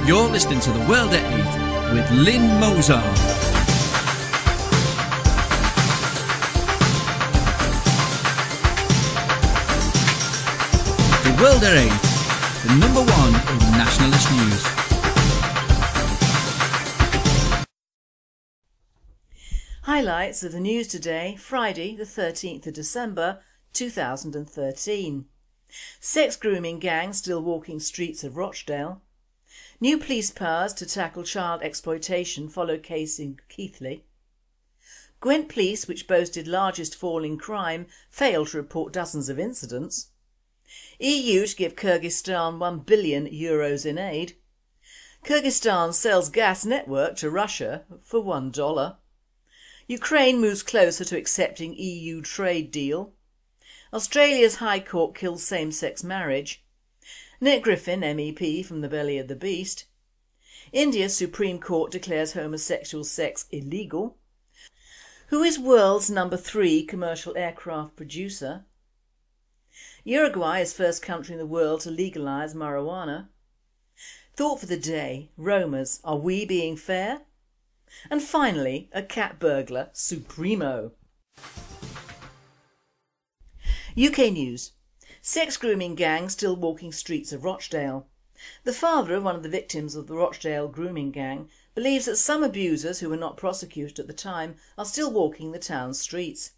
You're listening to The World at 8 with Lynn Mozart. The World at 8, the number one in nationalist news. Highlights of the news today, Friday the 13th of December 2013. Sex grooming gang still walking streets of Rochdale. New police powers to tackle child exploitation follow case in Keighley. Gwent Police, which boasted largest fall in crime, failed to report dozens of incidents. EU to give Kyrgyzstan €1 billion in aid. Kyrgyzstan sells gas network to Russia for $1. Ukraine moves closer to accepting EU trade deal. Australia's High Court kills same-sex marriage. Nick Griffin, MEP from the belly of the beast. India's Supreme Court declares homosexual sex illegal. Who is world's number 3 commercial aircraft producer? Uruguay is first country in the world to legalise marijuana. Thought for the day, Romas, are we being fair? And finally, a cat burglar supremo. UK news. Sex grooming gang still walking streets of Rochdale. The father of one of the victims of the Rochdale grooming gang believes that some abusers who were not prosecuted at the time are still walking the town's streets.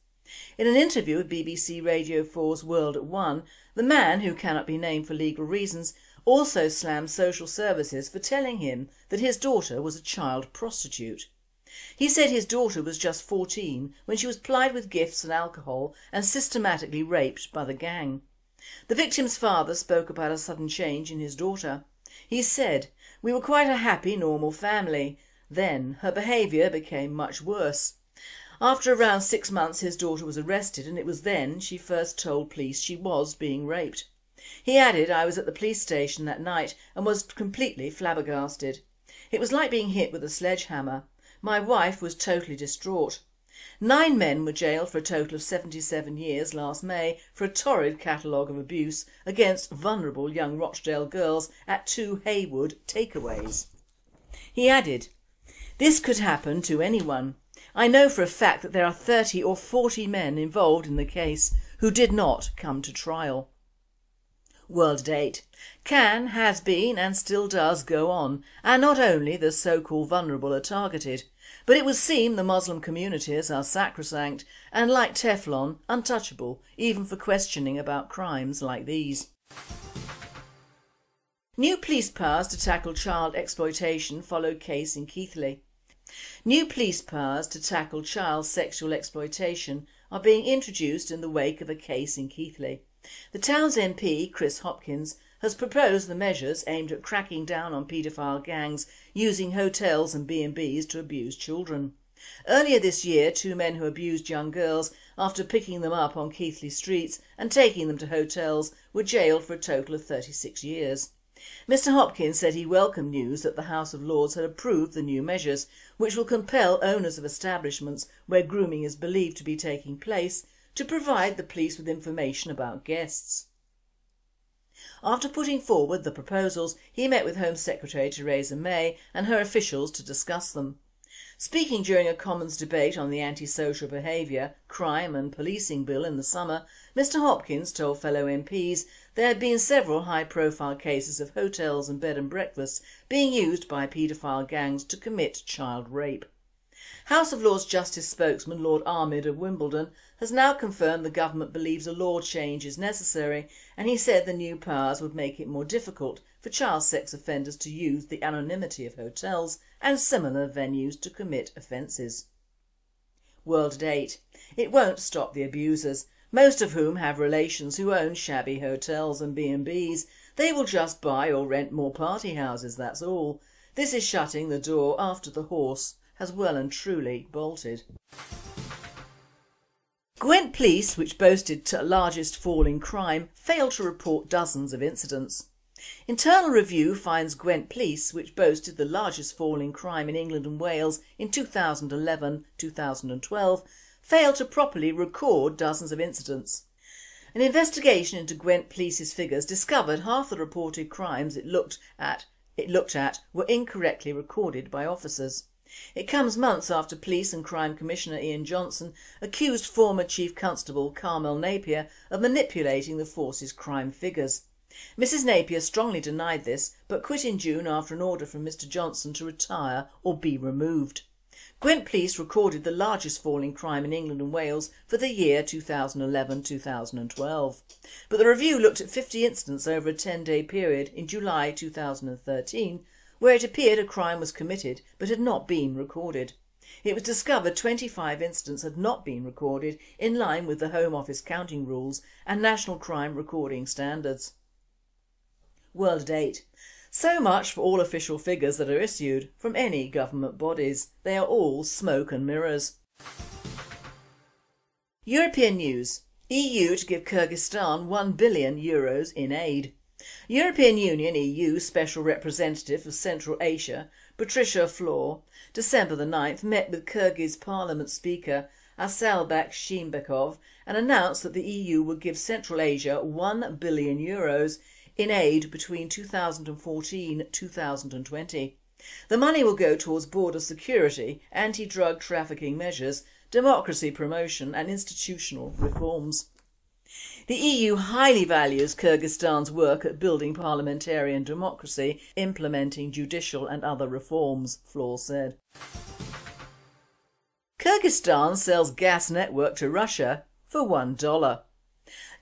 In an interview with BBC Radio 4's World at 1, the man, who cannot be named for legal reasons, also slammed social services for telling him that his daughter was a child prostitute. He said his daughter was just 14 when she was plied with gifts and alcohol and systematically raped by the gang. The victim's father spoke about a sudden change in his daughter. He said, "We were quite a happy, normal family. Then her behaviour became much worse. After around 6 months his daughter was arrested, and it was then she first told police she was being raped." He added, "I was at the police station that night and was completely flabbergasted. It was like being hit with a sledgehammer. My wife was totally distraught." 9 men were jailed for a total of 77 years last May for a torrid catalogue of abuse against vulnerable young Rochdale girls at 2 Haywood takeaways. He added, "This could happen to anyone. I know for a fact that there are 30 or 40 men involved in the case who did not come to trial." World at 8. Can, has been and still does go on, and not only the so-called vulnerable are targeted, but it would seem the Muslim communities are sacrosanct and, like Teflon, untouchable even for questioning about crimes like these. New police powers to tackle child exploitation follow case in Keighley. New police powers to tackle child sexual exploitation are being introduced in the wake of a case in Keighley. The town's MP, Chris Hopkins, has proposed the measures aimed at cracking down on paedophile gangs using hotels and B&Bs to abuse children. Earlier this year, 2 men who abused young girls after picking them up on Keighley streets and taking them to hotels were jailed for a total of 36 years. Mr Hopkins said he welcomed news that the House of Lords had approved the new measures, which will compel owners of establishments where grooming is believed to be taking place to provide the police with information about guests. After putting forward the proposals, he met with Home Secretary Theresa May and her officials to discuss them. Speaking during a Commons debate on the antisocial behaviour, crime and policing bill in the summer, Mr Hopkins told fellow MPs there had been several high-profile cases of hotels and bed and breakfasts being used by paedophile gangs to commit child rape. House of Lords Justice spokesman Lord Armid of Wimbledon has now confirmed the government believes a law change is necessary, and he said the new powers would make it more difficult for child sex offenders to use the anonymity of hotels and similar venues to commit offences. World at 8. It won't stop the abusers, most of whom have relations who own shabby hotels and B&Bs. They will just buy or rent more party houses, that's all. This is shutting the door after the horse has well and truly bolted. Gwent Police, which boasted largest fall in crime, failed to report dozens of incidents. Internal review finds Gwent Police, which boasted the largest fall in crime in England and Wales in 2011-2012, failed to properly record dozens of incidents. An investigation into Gwent Police's figures discovered half the reported crimes it looked at it looked at were incorrectly recorded by officers. It comes months after Police and Crime Commissioner Ian Johnson accused former Chief Constable Carmel Napier of manipulating the force's crime figures. Mrs Napier strongly denied this, but quit in June after an order from Mr Johnson to retire or be removed. Gwent Police recorded the largest fall in crime in England and Wales for the year 2011-2012. But the review looked at 50 incidents over a 10-day period in July 2013, where it appeared a crime was committed but had not been recorded. It was discovered 25 incidents had not been recorded in line with the Home Office counting rules and National Crime Recording Standards. World at 8. So much for all official figures that are issued from any government bodies. They are all smoke and mirrors. European news. EU to give Kyrgyzstan €1 billion in aid. European Union EU Special Representative for Central Asia, Patricia Floor, December the 9th met with Kyrgyz Parliament Speaker Asalbek Shimbekov and announced that the EU would give Central Asia €1 billion in aid between 2014-2020. The money will go towards border security, anti-drug trafficking measures, democracy promotion and institutional reforms. The EU highly values Kyrgyzstan's work at building parliamentarian democracy, implementing judicial and other reforms, Floor said. Kyrgyzstan sells gas network to Russia for $1.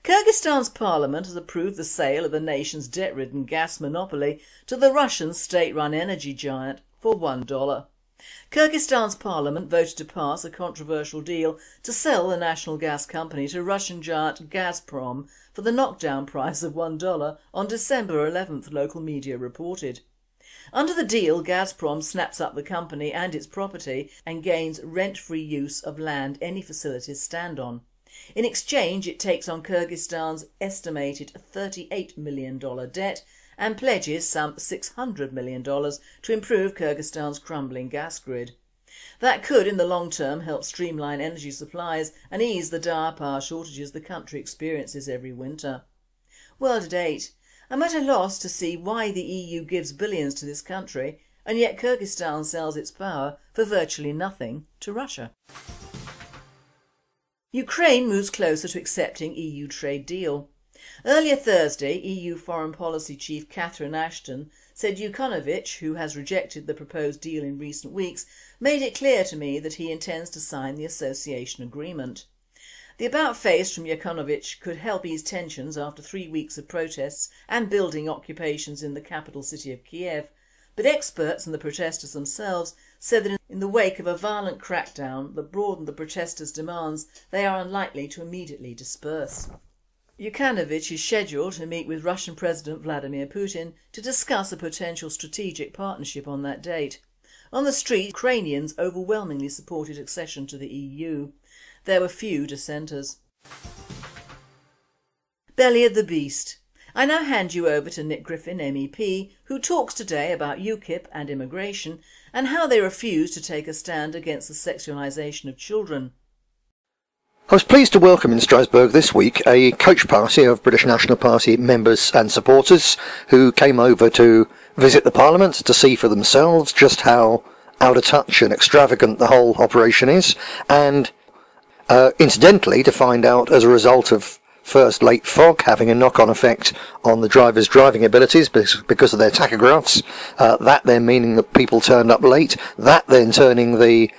Kyrgyzstan's parliament has approved the sale of the nation's debt-ridden gas monopoly to the Russian state-run energy giant for $1. Kyrgyzstan's parliament voted to pass a controversial deal to sell the national gas company to Russian giant Gazprom for the knockdown price of $1 on December 11th, local media reported. Under the deal, Gazprom snaps up the company and its property and gains rent-free use of land any facilities stand on. In exchange, it takes on Kyrgyzstan's estimated $38 million debt and pledges some $600 million to improve Kyrgyzstan's crumbling gas grid. That could, in the long term, help streamline energy supplies and ease the dire power shortages the country experiences every winter. World at 8. I'm at a loss to see why the EU gives billions to this country and yet Kyrgyzstan sells its power for virtually nothing to Russia. Ukraine moves closer to accepting EU trade deal. Earlier Thursday, EU Foreign Policy Chief Catherine Ashton said Yanukovych, who has rejected the proposed deal in recent weeks, made it clear to me that he intends to sign the association agreement. The about-face from Yanukovych could help ease tensions after 3 weeks of protests and building occupations in the capital city of Kiev, but experts and the protesters themselves said that in the wake of a violent crackdown that broadened the protesters' demands, they are unlikely to immediately disperse. Yanukovych is scheduled to meet with Russian President Vladimir Putin to discuss a potential strategic partnership on that date. On the street, Ukrainians overwhelmingly supported accession to the EU. There were few dissenters. Belly of the beast. I now hand you over to Nick Griffin, MEP, who talks today about UKIP and immigration and how they refuse to take a stand against the sexualisation of children. I was pleased to welcome in Strasbourg this week a coach party of British National Party members and supporters who came over to visit the Parliament to see for themselves just how out of touch and extravagant the whole operation is, and incidentally to find out, as a result of first late fog having a knock-on effect on the driver's driving abilities because of their tachographs, that then meaning that people turned up late, that then turning the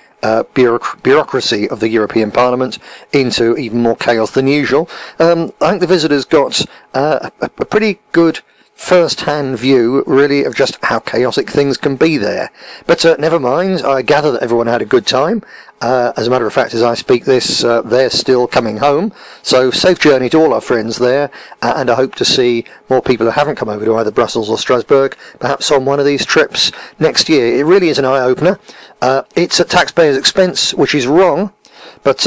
bureaucracy of the European Parliament into even more chaos than usual. I think the visitors got a pretty good first-hand view, really, of just how chaotic things can be there. But never mind, I gather that everyone had a good time. As a matter of fact, as I speak this, they're still coming home. So safe journey to all our friends there, and I hope to see more people who haven't come over to either Brussels or Strasbourg, perhaps on one of these trips next year. It really is an eye-opener. It's at taxpayers' expense, which is wrong, but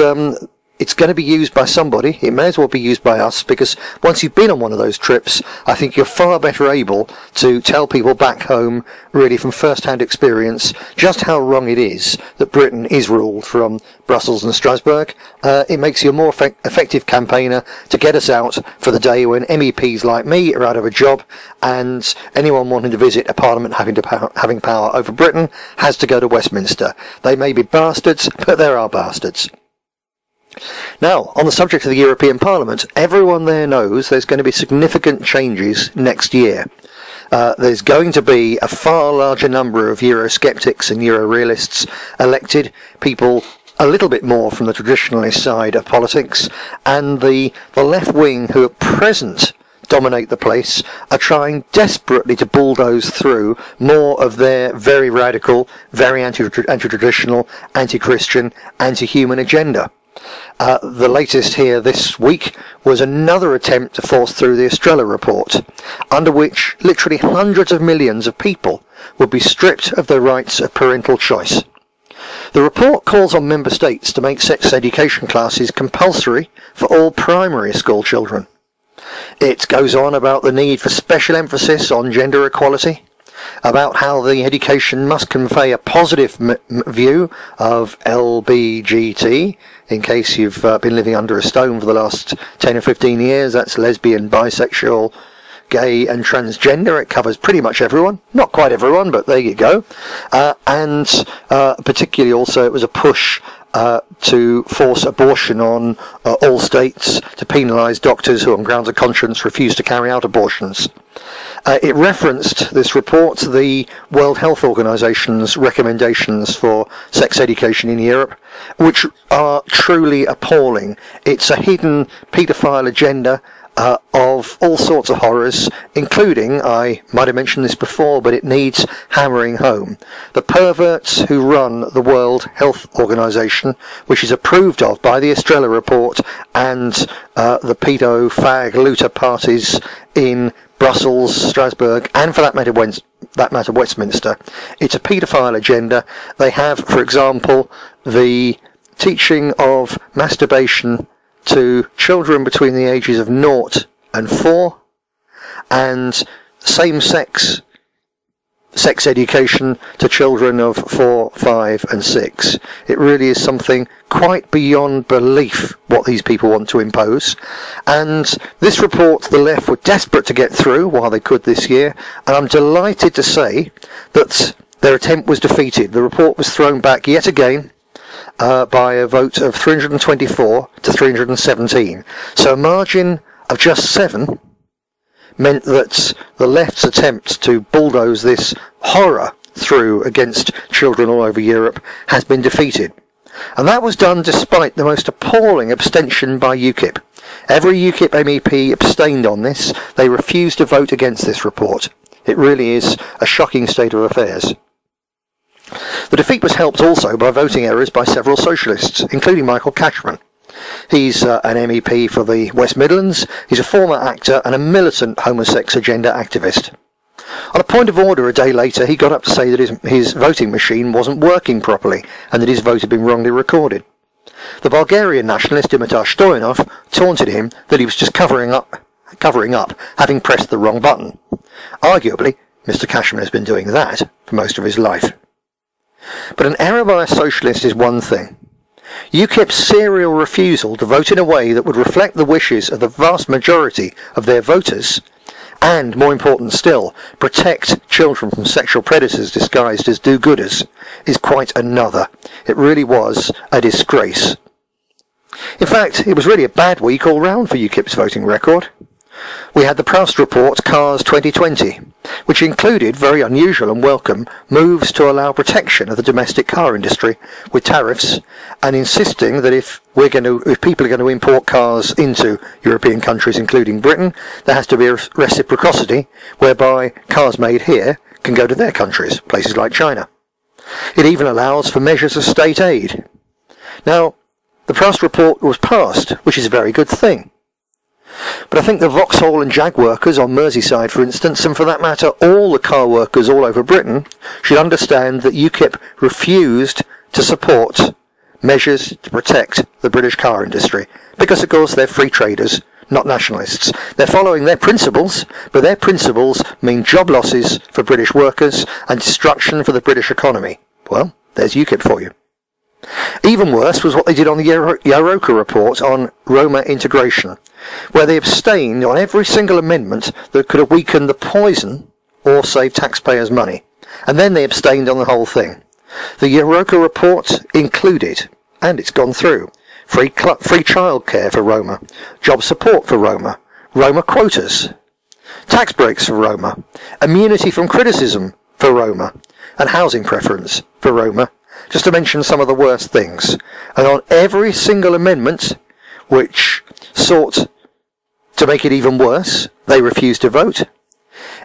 it's it's going to be used by somebody. It may as well be used by us, because once you've been on one of those trips, I think you're far better able to tell people back home, really from first-hand experience, just how wrong it is that Britain is ruled from Brussels and Strasbourg. It makes you a more effective campaigner to get us out for the day when MEPs like me are out of a job, and anyone wanting to visit a parliament having power over Britain has to go to Westminster. They may be bastards, but there are bastards. Now, on the subject of the European Parliament, everyone there knows there's going to be significant changes next year. There's going to be a far larger number of Eurosceptics and Euro-realists elected, people a little bit more from the traditionalist side of politics, and the left wing, who at present dominate the place, are trying desperately to bulldoze through more of their very radical, very anti-traditional, anti-Christian, anti-human agenda. The latest here this week was another attempt to force through the Estrella report, under which literally hundreds of millions of people would be stripped of their rights of parental choice. The report calls on member states to make sex education classes compulsory for all primary school children. It goes on about the need for special emphasis on gender equality, about how the education must convey a positive view of LBGT. In case you've been living under a stone for the last 10 or 15 years, that's lesbian, bisexual, gay and transgender. It covers pretty much everyone. Not quite everyone, but there you go. And particularly also it was a push to force abortion on all states, to penalise doctors who on grounds of conscience refuse to carry out abortions. It referenced, this report, the World Health Organisation's recommendations for sex education in Europe, which are truly appalling. It's a hidden paedophile agenda of all sorts of horrors, including, I might have mentioned this before, but it needs hammering home, the perverts who run the World Health Organization, which is approved of by the Estrella report and the pedo-fag looter parties in Brussels, Strasbourg, and for that matter Westminster. It's a paedophile agenda. They have, for example, the teaching of masturbation to children between the ages of 0 and 4, and same-sex sex education to children of 4, 5 and 6. It really is something quite beyond belief what these people want to impose, and this report the left were desperate to get through while they could this year, and I'm delighted to say that their attempt was defeated. The report was thrown back yet again by a vote of 324 to 317. So a margin of just 7 meant that the left's attempt to bulldoze this horror through against children all over Europe has been defeated. And that was done despite the most appalling abstention by UKIP. Every UKIP MEP abstained on this. They refused to vote against this report. It really is a shocking state of affairs. The defeat was helped also by voting errors by several socialists, including Michael Cashman. He's an MEP for the West Midlands. He's a former actor and a militant homosex agenda activist. On a point of order a day later, he got up to say that his voting machine wasn't working properly and that his vote had been wrongly recorded. The Bulgarian nationalist Dimitar Stoyanov taunted him that he was just covering up, having pressed the wrong button. Arguably, Mr. Cashman has been doing that for most of his life. But an error by a socialist is one thing. UKIP's serial refusal to vote in a way that would reflect the wishes of the vast majority of their voters, and, more important still, protect children from sexual predators disguised as do-gooders, is quite another. It really was a disgrace. In fact, it was really a bad week all round for UKIP's voting record. We had the Proust report Cars 2020, which included, very unusual and welcome, moves to allow protection of the domestic car industry with tariffs, and insisting that if people are going to import cars into European countries, including Britain, there has to be a reciprocity whereby cars made here can go to their countries, places like China. It even allows for measures of state aid. Now, the Proust report was passed, which is a very good thing. But I think the Vauxhall and Jag workers on Merseyside, for instance, and for that matter all the car workers all over Britain, should understand that UKIP refused to support measures to protect the British car industry, because of course they're free traders, not nationalists. They're following their principles, but their principles mean job losses for British workers and destruction for the British economy. Well, there's UKIP for you. Even worse was what they did on the Yaroka report on Roma integration, where they abstained on every single amendment that could have weakened the poison or saved taxpayers' money. And then they abstained on the whole thing. The Yaroka report included, and it's gone through, free childcare for Roma, job support for Roma, Roma quotas, tax breaks for Roma, immunity from criticism for Roma, and housing preference for Roma, just to mention some of the worst things. And on every single amendment which sought to make it even worse, they refused to vote.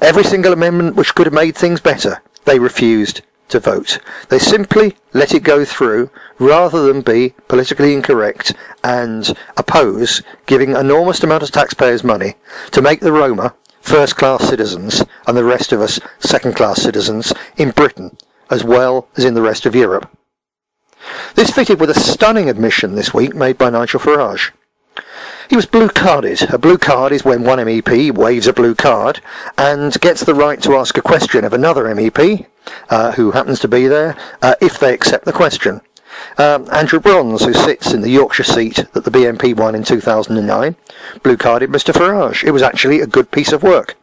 Every single amendment which could have made things better, they refused to vote. They simply let it go through rather than be politically incorrect and oppose giving enormous amounts of taxpayers' money to make the Roma first-class citizens and the rest of us second-class citizens in Britain as well as in the rest of Europe. This fitted with a stunning admission this week made by Nigel Farage. He was blue-carded. A blue card is when one MEP waves a blue card and gets the right to ask a question of another MEP, who happens to be there, if they accept the question. Andrew Bronze, who sits in the Yorkshire seat that the BNP won in 2009, blue-carded Mr Farage. It was actually a good piece of work.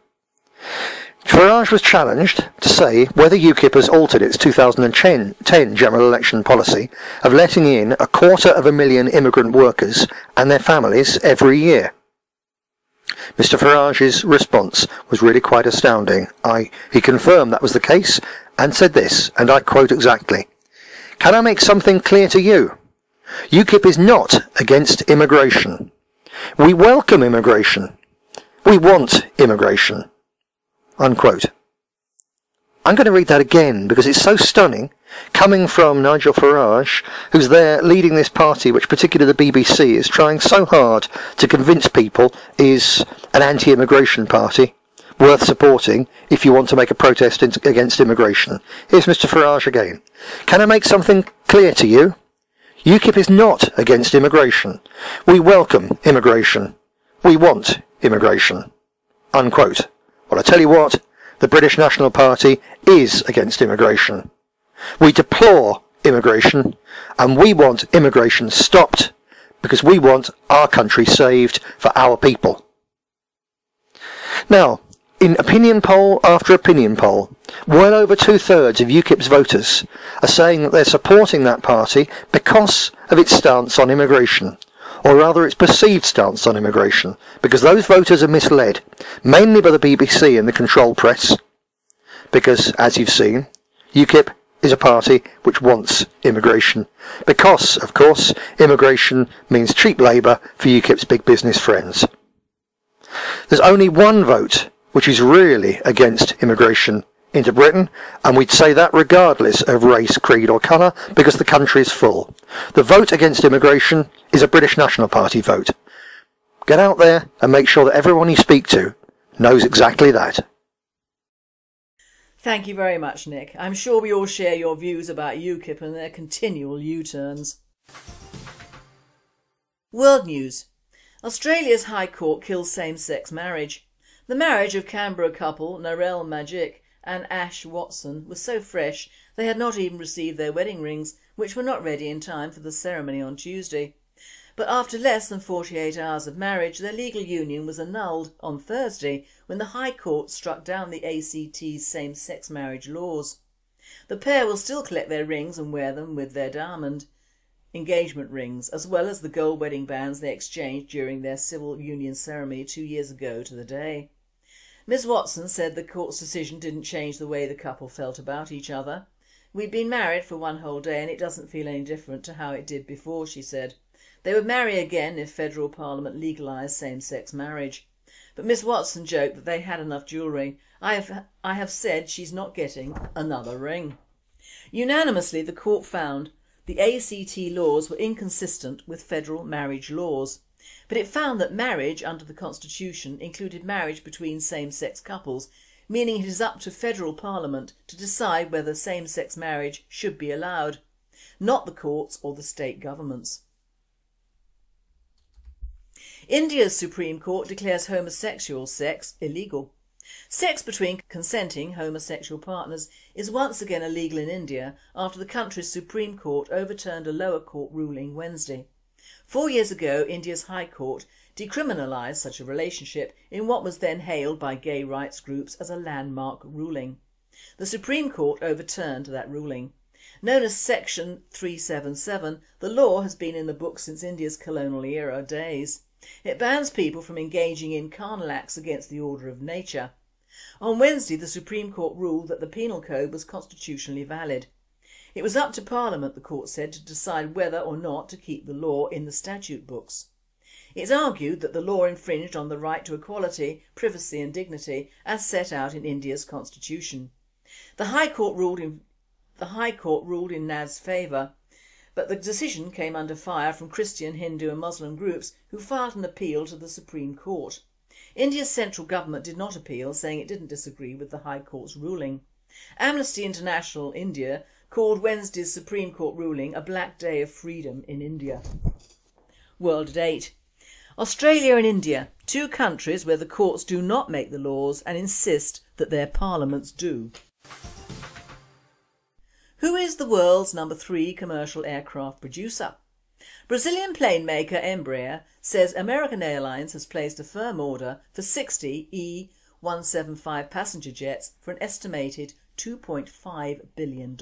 Farage was challenged to say whether UKIP has altered its 2010 general election policy of letting in 250,000 immigrant workers and their families every year. Mr Farage's response was really quite astounding. He confirmed that was the case and said this, and I quote exactly, "Can I make something clear to you? UKIP is not against immigration. We welcome immigration. We want immigration." Unquote. I'm going to read that again because it's so stunning, coming from Nigel Farage, who's there leading this party, which particularly the BBC is trying so hard to convince people is an anti-immigration party, worth supporting if you want to make a protest against immigration. Here's Mr Farage again. "Can I make something clear to you? UKIP is not against immigration. We welcome immigration. We want immigration." Unquote. Well, I tell you what, the British National Party is against immigration. We deplore immigration, and we want immigration stopped because we want our country saved for our people. Now, in opinion poll after opinion poll, well over 2/3 of UKIP's voters are saying that they're supporting that party because of its stance on immigration, or rather its perceived stance on immigration, because those voters are misled, mainly by the BBC and the control press, because, as you've seen, UKIP is a party which wants immigration, because, of course, immigration means cheap labour for UKIP's big business friends. There's only one vote which is really against immigration into Britain, and we'd say that regardless of race, creed or colour, because the country is full. The vote against immigration is a British National Party vote. Get out there and make sure that everyone you speak to knows exactly that. Thank you very much, Nick. I'm sure we all share your views about UKIP and their continual U-turns. World news. Australia's High Court kills same-sex marriage. The marriage of Canberra couple Narelle Magic and Ash Watson was so fresh they had not even received their wedding rings, which were not ready in time for the ceremony on Tuesday. But after less than 48 hours of marriage, their legal union was annulled on Thursday when the High Court struck down the ACT's same-sex marriage laws. The pair will still collect their rings and wear them with their diamond engagement rings, as well as the gold wedding bands they exchanged during their civil union ceremony 2 years ago to the day. Ms Watson said the court's decision didn't change the way the couple felt about each other. "We'd been married for one whole day and it doesn't feel any different to how it did before," she said. They would marry again if federal parliament legalised same-sex marriage. But Ms Watson joked that they had enough jewellery. I have said she's not getting another ring. Unanimously, the court found the ACT laws were inconsistent with federal marriage laws. But it found that marriage under the Constitution included marriage between same-sex couples, meaning it is up to federal parliament to decide whether same-sex marriage should be allowed. not the courts or the state governments. India's Supreme Court declares homosexual sex illegal. Sex between consenting homosexual partners is once again illegal in India after the country's Supreme Court overturned a lower court ruling Wednesday. 4 years ago, India's High Court decriminalised such a relationship in what was then hailed by gay rights groups as a landmark ruling. The Supreme Court overturned that ruling. Known as Section 377, the law has been in the books since India's colonial era days. It bans people from engaging in carnal acts against the order of nature. On Wednesday, the Supreme Court ruled that the penal code was constitutionally valid. It was up to Parliament, the court said, to decide whether or not to keep the law in the statute books. It's argued that the law infringed on the right to equality, privacy and dignity as set out in India's constitution. The High Court ruled in Nad's favour, but the decision came under fire from Christian, Hindu and Muslim groups who filed an appeal to the Supreme Court. India's central government did not appeal, saying it didn't disagree with the High Court's ruling. Amnesty International India called Wednesday's Supreme Court ruling a black day of freedom in India. World at 8. Australia and India, two countries where the courts do not make the laws and insist that their parliaments do. Who is the world's number 3 commercial aircraft producer? Brazilian plane maker Embraer says American Airlines has placed a firm order for 60 E-175 passenger jets for an estimated $2.5 billion.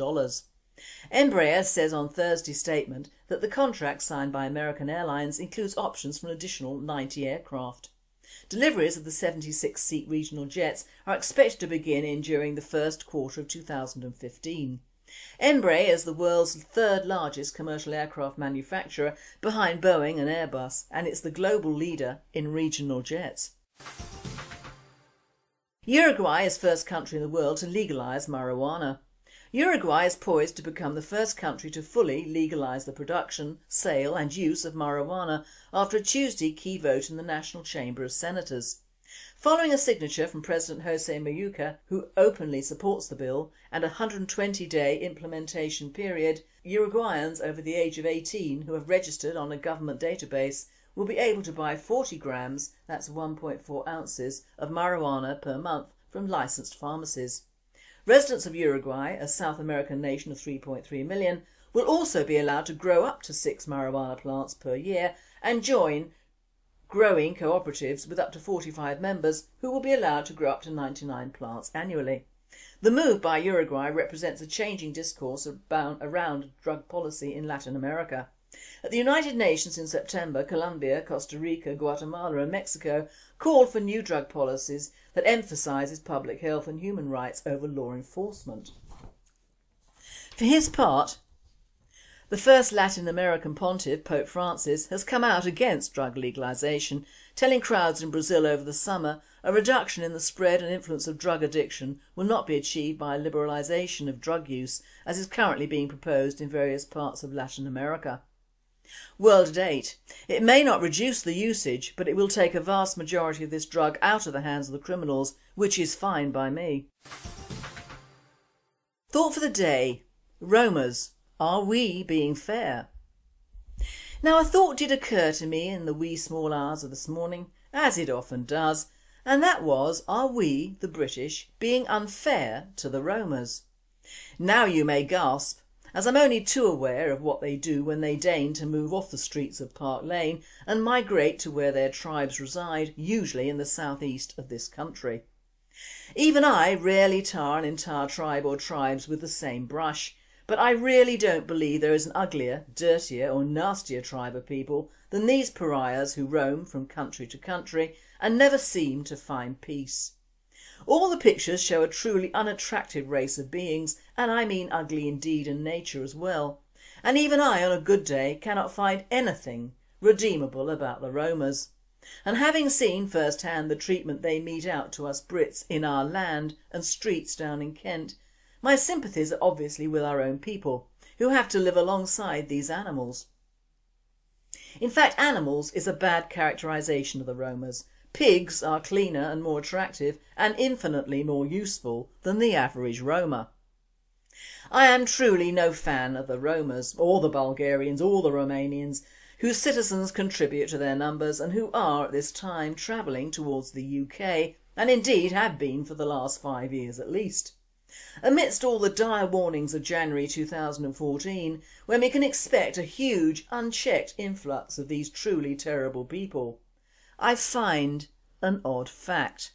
Embraer says on Thursday's statement that the contract signed by American Airlines includes options for an additional 90 aircraft. Deliveries of the 76-seat regional jets are expected to begin during the first quarter of 2015. Embraer is the world's third largest commercial aircraft manufacturer behind Boeing and Airbus, and it's the global leader in regional jets. Uruguay is the first country in the world to legalise marijuana. Uruguay is poised to become the first country to fully legalise the production, sale and use of marijuana after a Tuesday key vote in the National Chamber of Senators. Following a signature from President Jose Mujica, who openly supports the bill, and a 120-day implementation period, Uruguayans over the age of 18 who have registered on a government database will be able to buy 40 grams, that's 1.4 ounces, of marijuana per month from licensed pharmacies. Residents of Uruguay, a South American nation of 3.3 million, will also be allowed to grow up to 6 marijuana plants per year and join growing cooperatives with up to 45 members who will be allowed to grow up to 99 plants annually. The move by Uruguay represents a changing discourse around drug policy in Latin America. At the United Nations in September, Colombia, Costa Rica, Guatemala and Mexico called for new drug policies that emphasises public health and human rights over law enforcement. For his part, the first Latin American pontiff, Pope Francis, has come out against drug legalisation, telling crowds in Brazil over the summer a reduction in the spread and influence of drug addiction will not be achieved by a liberalisation of drug use, as is currently being proposed in various parts of Latin America. World at 8. It may not reduce the usage, but it will take a vast majority of this drug out of the hands of the criminals, which is fine by me. Thought for the day. Romas. Are we being fair? Now a thought did occur to me in the wee small hours of this morning, as it often does, and that was, are we, the British, being unfair to the Romas? Now you may gasp, as I'm only too aware of what they do when they deign to move off the streets of Park Lane and migrate to where their tribes reside, usually in the southeast of this country. Even I rarely tar an entire tribe or tribes with the same brush, but I really don't believe there is an uglier, dirtier or nastier tribe of people than these pariahs who roam from country to country and never seem to find peace. All the pictures show a truly unattractive race of beings, and I mean ugly in deed and nature as well. And even I on a good day cannot find anything redeemable about the Romas. And having seen firsthand the treatment they mete out to us Brits in our land and streets down in Kent, my sympathies are obviously with our own people, who have to live alongside these animals. In fact, animals is a bad characterisation of the Romas. Pigs are cleaner and more attractive and infinitely more useful than the average Roma. I am truly no fan of the Romas or the Bulgarians or the Romanians, whose citizens contribute to their numbers and who are at this time travelling towards the UK and indeed have been for the last 5 years at least. Amidst all the dire warnings of January 2014, when we can expect a huge unchecked influx of these truly terrible people, I find an odd fact.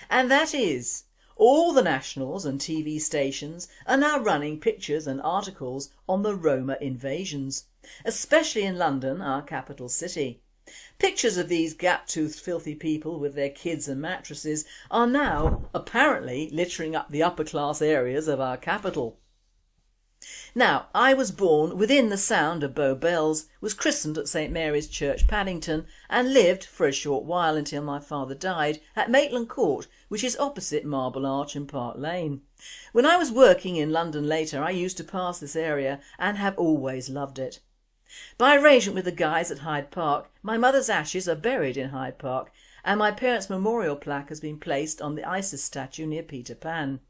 And that is, all the nationals and TV stations are now running pictures and articles on the Roma invasions, especially in London, our capital city. Pictures of these gap-toothed filthy people with their kids and mattresses are now apparently littering up the upper class areas of our capital. Now, I was born within the sound of Bow Bells, was christened at St Mary's Church, Paddington, and lived for a short while until my father died at Maitland Court, which is opposite Marble Arch and Park Lane. When I was working in London later, I used to pass this area and have always loved it. By arrangement with the guys at Hyde Park, my mother's ashes are buried in Hyde Park and my parents' memorial plaque has been placed on the Isis statue near Peter Pan.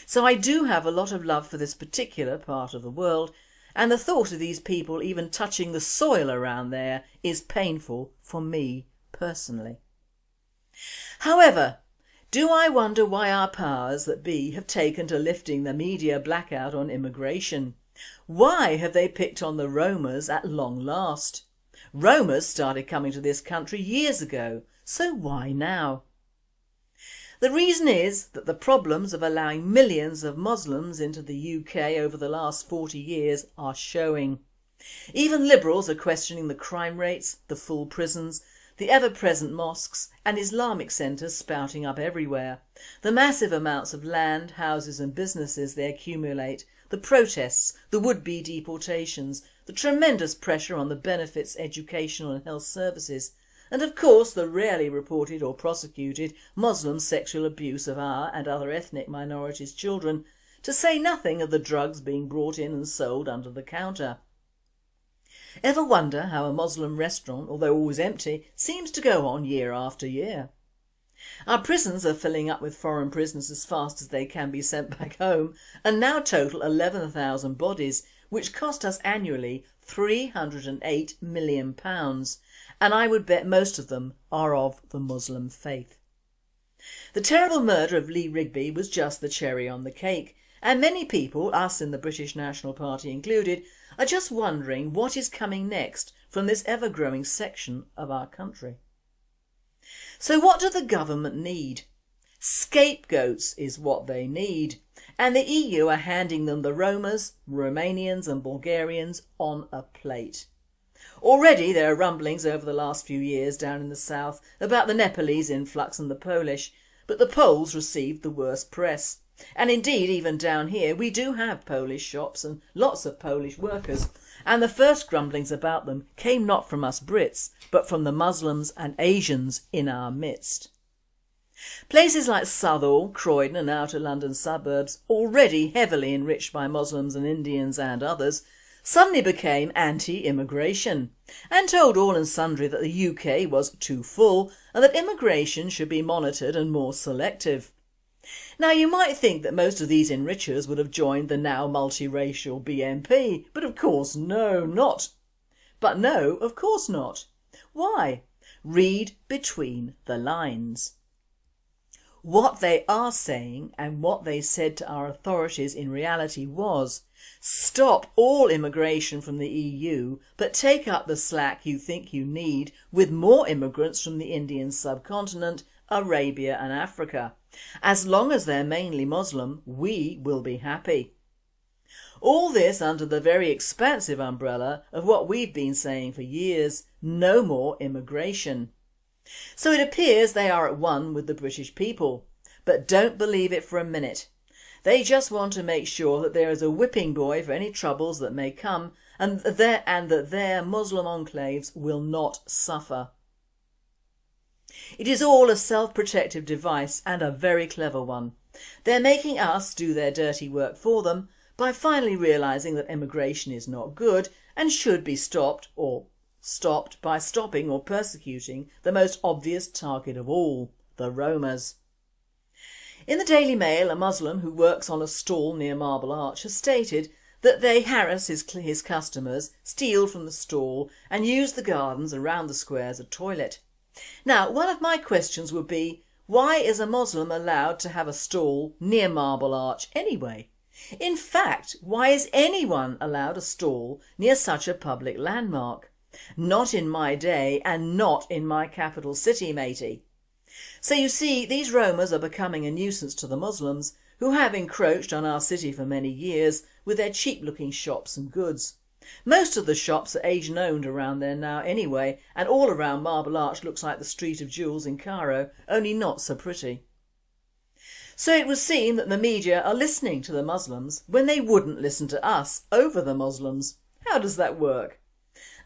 So I do have a lot of love for this particular part of the world, and the thought of these people even touching the soil around there is painful for me personally. However, do I wonder why our powers that be have taken to lifting the media blackout on immigration? Why have they picked on the Romas at long last? Romas started coming to this country years ago, so why now? The reason is that the problems of allowing millions of Muslims into the UK over the last 40 years are showing. Even Liberals are questioning the crime rates, the full prisons, the ever-present mosques and Islamic centres spouting up everywhere, the massive amounts of land, houses and businesses they accumulate, the protests, the would-be deportations, the tremendous pressure on the benefits, educational and health services, and of course the rarely reported or prosecuted Muslim sexual abuse of our and other ethnic minorities' children, to say nothing of the drugs being brought in and sold under the counter. Ever wonder how a Muslim restaurant, although always empty, seems to go on year after year? Our prisons are filling up with foreign prisoners as fast as they can be sent back home and now total 11,000 bodies, which cost us annually £308 million, and I would bet most of them are of the Muslim faith. The terrible murder of Lee Rigby was just the cherry on the cake, and many people, us in the British National Party included, are just wondering what is coming next from this ever-growing section of our country. So what do the government need? Scapegoats is what they need, and the EU are handing them the Romas, Romanians and Bulgarians on a plate. Already there are rumblings over the last few years down in the south about the Nepalese influx and the Polish, but the Poles received the worst press. And indeed even down here we do have Polish shops and lots of Polish workers, and the first grumblings about them came not from us Brits but from the Muslims and Asians in our midst. Places like Southall, Croydon and outer London suburbs, already heavily enriched by Muslims and Indians and others, suddenly became anti-immigration and told all and sundry that the UK was too full and that immigration should be monitored and more selective. Now you might think that most of these enrichers would have joined the now multiracial BNP, but of course not. But no, of course not. Why? Read between the lines. What they are saying and what they said to our authorities in reality was, stop all immigration from the EU but take up the slack you think you need with more immigrants from the Indian subcontinent, Arabia and Africa. As long as they're mainly Muslim, we will be happy. All this under the very expansive umbrella of what we've been saying for years, no more immigration. So it appears they are at one with the British people, but don't believe it for a minute. They just want to make sure that there is a whipping boy for any troubles that may come and that their Muslim enclaves will not suffer. It is all a self-protective device and a very clever one. They're making us do their dirty work for them by finally realising that immigration is not good and should be stopped by stopping or persecuting the most obvious target of all, the Romas. In the Daily Mail, a Muslim who works on a stall near Marble Arch has stated that they harass his customers, steal from the stall and use the gardens around the square as a toilet. Now, one of my questions would be, why is a Muslim allowed to have a stall near Marble Arch anyway? In fact, why is anyone allowed a stall near such a public landmark? Not in my day and not in my capital city, matey. So you see, these Romas are becoming a nuisance to the Muslims, who have encroached on our city for many years with their cheap looking shops and goods. Most of the shops are Asian owned around there now anyway, and all around Marble Arch looks like the Street of Jewels in Cairo, only not so pretty. So it would seem that the media are listening to the Muslims when they wouldn't listen to us over the Muslims. How does that work?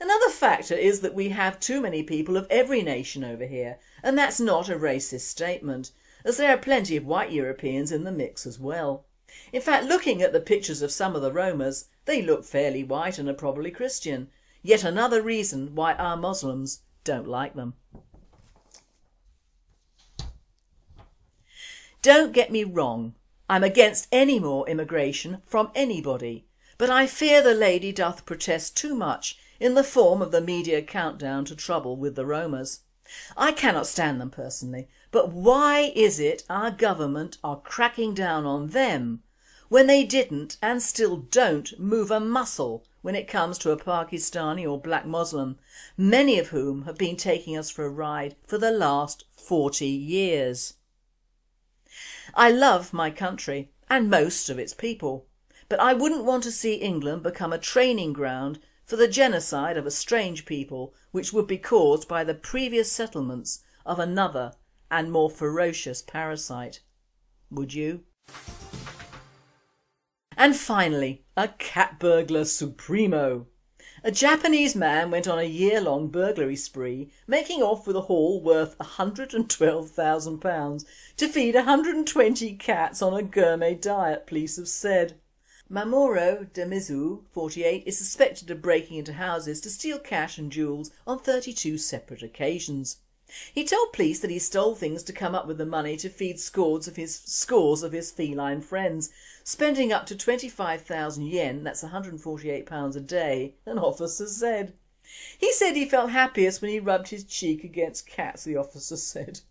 Another factor is that we have too many people of every nation over here, and that's not a racist statement, as there are plenty of white Europeans in the mix as well. In fact, looking at the pictures of some of the Romas, they look fairly white and are probably Christian. Yet another reason why our Muslims don't like them. Don't get me wrong, I'm against any more immigration from anybody, but I fear the lady doth protest too much in the form of the media countdown to trouble with the Romas. I cannot stand them personally, but why is it our government are cracking down on them when they didn't and still don't move a muscle when it comes to a Pakistani or black Muslim, many of whom have been taking us for a ride for the last 40 years. I love my country and most of its people, but I wouldn't want to see England become a training ground for the genocide of a strange people which would be caused by the previous settlements of another and more ferocious parasite. Would you? And finally, a cat burglar supremo. A Japanese man went on a year-long burglary spree, making off with a haul worth £112,000 to feed 120 cats on a gourmet diet, police have said. Mamoru Demizu, 48, is suspected of breaking into houses to steal cash and jewels on 32 separate occasions. He told police that he stole things to come up with the money to feed scores of his feline friends, spending up to 25,000 yen, that's £148 a day, an officer said. He said he felt happiest when he rubbed his cheek against cats, the officer said.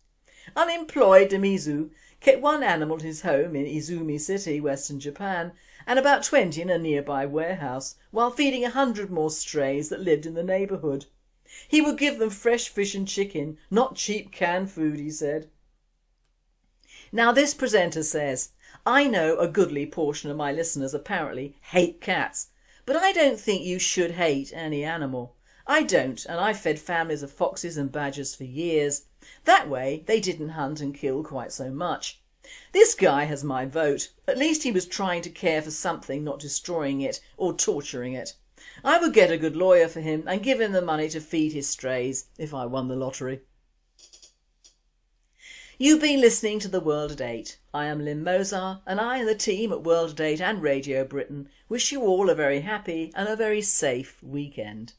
Unemployed Demizu kept one animal at his home in Izumi City, Western Japan, and about 20 in a nearby warehouse, while feeding 100 more strays that lived in the neighbourhood. He would give them fresh fish and chicken, not cheap canned food, he said. Now this presenter says, I know a goodly portion of my listeners apparently hate cats, but I don't think you should hate any animal. I don't, and I've fed families of foxes and badgers for years. That way they didn't hunt and kill quite so much. This guy has my vote. At least he was trying to care for something, not destroying it or torturing it. I would get a good lawyer for him and give him the money to feed his strays if I won the lottery. You've been listening to The World at 8. I am Lynn Mozart, and I and the team at World at 8 and Radio Britain wish you all a very happy and a very safe weekend.